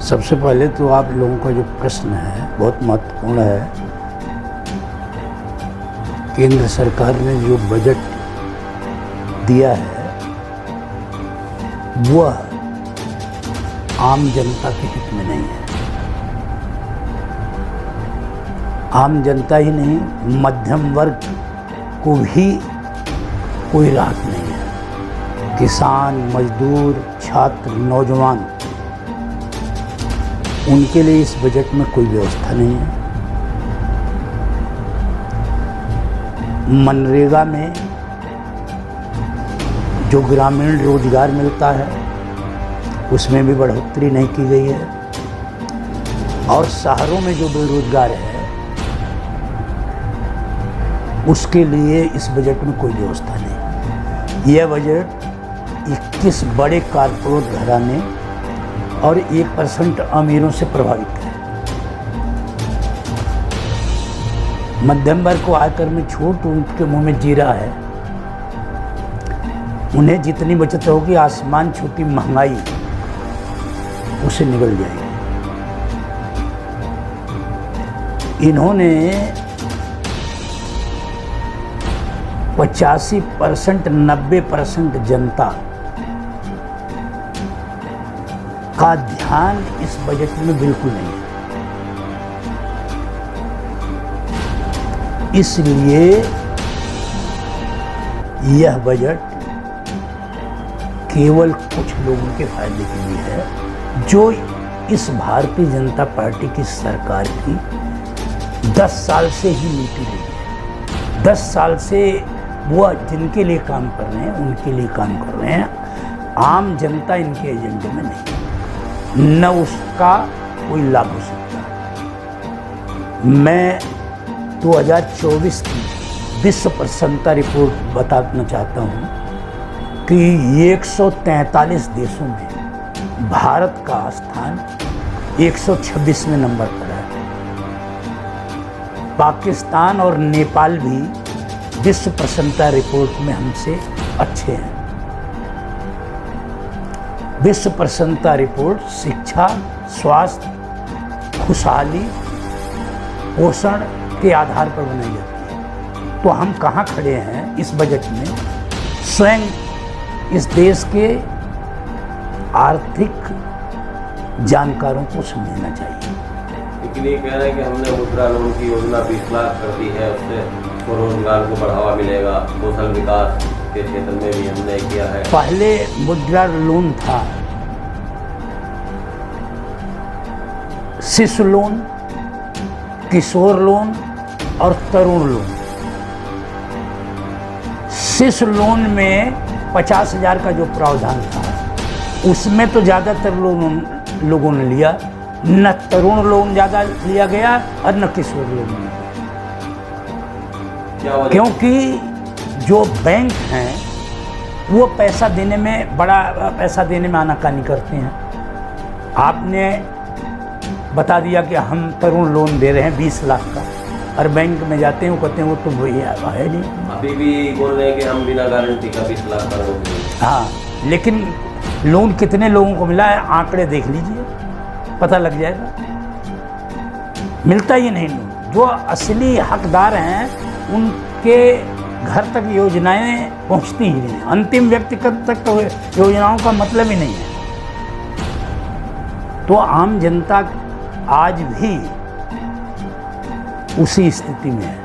सबसे पहले तो आप लोगों का जो प्रश्न है बहुत महत्वपूर्ण है। केंद्र सरकार ने जो बजट दिया है वह आम जनता के हित में नहीं है। आम जनता ही नहीं, मध्यम वर्ग को भी कोई राहत नहीं है। किसान, मजदूर, छात्र, नौजवान, उनके लिए इस बजट में कोई व्यवस्था नहीं है। मनरेगा में जो ग्रामीण रोजगार मिलता है उसमें भी बढ़ोतरी नहीं की गई है, और शहरों में जो बेरोजगार है उसके लिए इस बजट में कोई व्यवस्था नहीं। यह बजट 21 बड़े कारपोरेट घराने और 1% अमीरों से प्रभावित है। मध्यम वर्ग को आयकर में छूट, उनके मुंह में जीरा है। उन्हें जितनी बचत होगी आसमान छूटी महंगाई उसे निगल जाएगी। इन्होंने 85% 90% जनता का ध्यान इस बजट में बिल्कुल नहीं है। इसलिए यह बजट केवल कुछ लोगों के फायदे के लिए है, जो इस भारतीय जनता पार्टी की सरकार की 10 साल से ही नीति रही है। 10 साल से वो जिनके लिए काम कर रहे हैं उनके लिए काम कर रहे हैं। आम जनता इनके एजेंडे में नहीं, न उसका कोई लाभ हो सकता। मैं 2024 की विश्व प्रसन्नता रिपोर्ट बताना चाहता हूँ कि 143 देशों में भारत का स्थान 126 में नंबर पर है। पाकिस्तान और नेपाल भी विश्व प्रसन्नता रिपोर्ट में हमसे अच्छे हैं। विश्व प्रसन्नता रिपोर्ट शिक्षा, स्वास्थ्य, खुशहाली, पोषण के आधार पर बनाई जाती है। तो हम कहाँ खड़े हैं इस बजट में? स्वयं इस देश के आर्थिक जानकारों को समझना चाहिए। लेकिन ये कह रहे हैं कि हमने मुद्रा लोन की योजना 20 लाख कर दी है, उससे रोजगार को बढ़ावा मिलेगा। कौशल विकास के क्षेत्र में भी हमने किया है। पहले मुद्रा लोन था, शिशु लोन, किशोर लोन और तरुण लोन। शिशु लोन में 50,000 का जो प्रावधान था उसमें तो ज़्यादातर लोगों ने लिया, न तरुण लोन ज़्यादा लिया गया और न किशोर लोन लिया, क्योंकि जो बैंक हैं वो पैसा देने में, बड़ा पैसा देने में आनाकानी करते हैं। आपने बता दिया कि हम तरुण लोन दे रहे हैं 20 लाख का, और बैंक में जाते हैं वो कहते हैं वो तो भैया है नहीं। अभी भी बोल रहे हैं कि हम बिना गारंटी का 20 लाख का लोन देंगे। हाँ, लेकिन लोन कितने लोगों को मिला है आंकड़े देख लीजिए, पता लग जाएगा। मिलता ही नहीं लोन। जो असली हकदार हैं उनके घर तक योजनाएं पहुंचती ही नहीं, अंतिम व्यक्ति तक तो योजनाओं का मतलब ही नहीं है। तो आम जनता आज भी उसी स्थिति में है।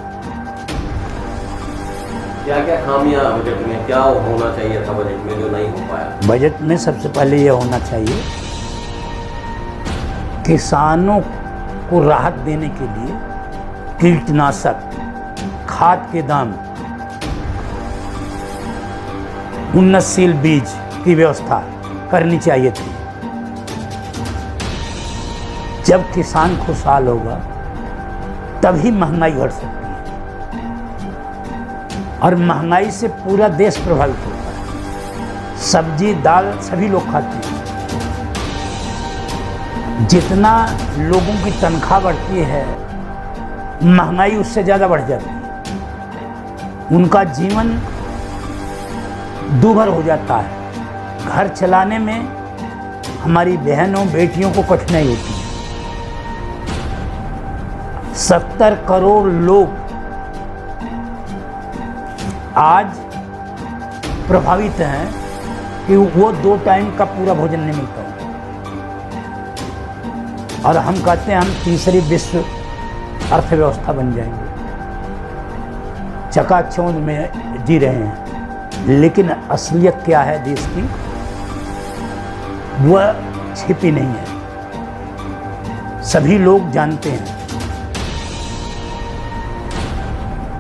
क्या क्या खामियां बजट में, क्या होना चाहिए था बजट में जो नहीं हो पाया? बजट में सबसे पहले यह होना चाहिए, किसानों को राहत देने के लिए कीटनाशक, खाद के दाम, उन्नतशील बीज की व्यवस्था करनी चाहिए थी। जब किसान खुशहाल होगा तभी महंगाई घट सकती है, और महंगाई से पूरा देश प्रभावित होता है। सब्जी, दाल सभी लोग खाते हैं। जितना लोगों की तनख्वाह बढ़ती है महंगाई उससे ज़्यादा बढ़ जाती है। उनका जीवन दूभर हो जाता है। घर चलाने में हमारी बहनों बेटियों को कठिनाई होती है। 70 करोड़ लोग आज प्रभावित हैं कि वो 2 टाइम का पूरा भोजन नहीं मिलता। और हम कहते हैं हम तीसरी विश्व अर्थव्यवस्था बन जाएंगे, चकाचौंध में जी रहे हैं। लेकिन असलियत क्या है देश की, वह छिपी नहीं है, सभी लोग जानते हैं।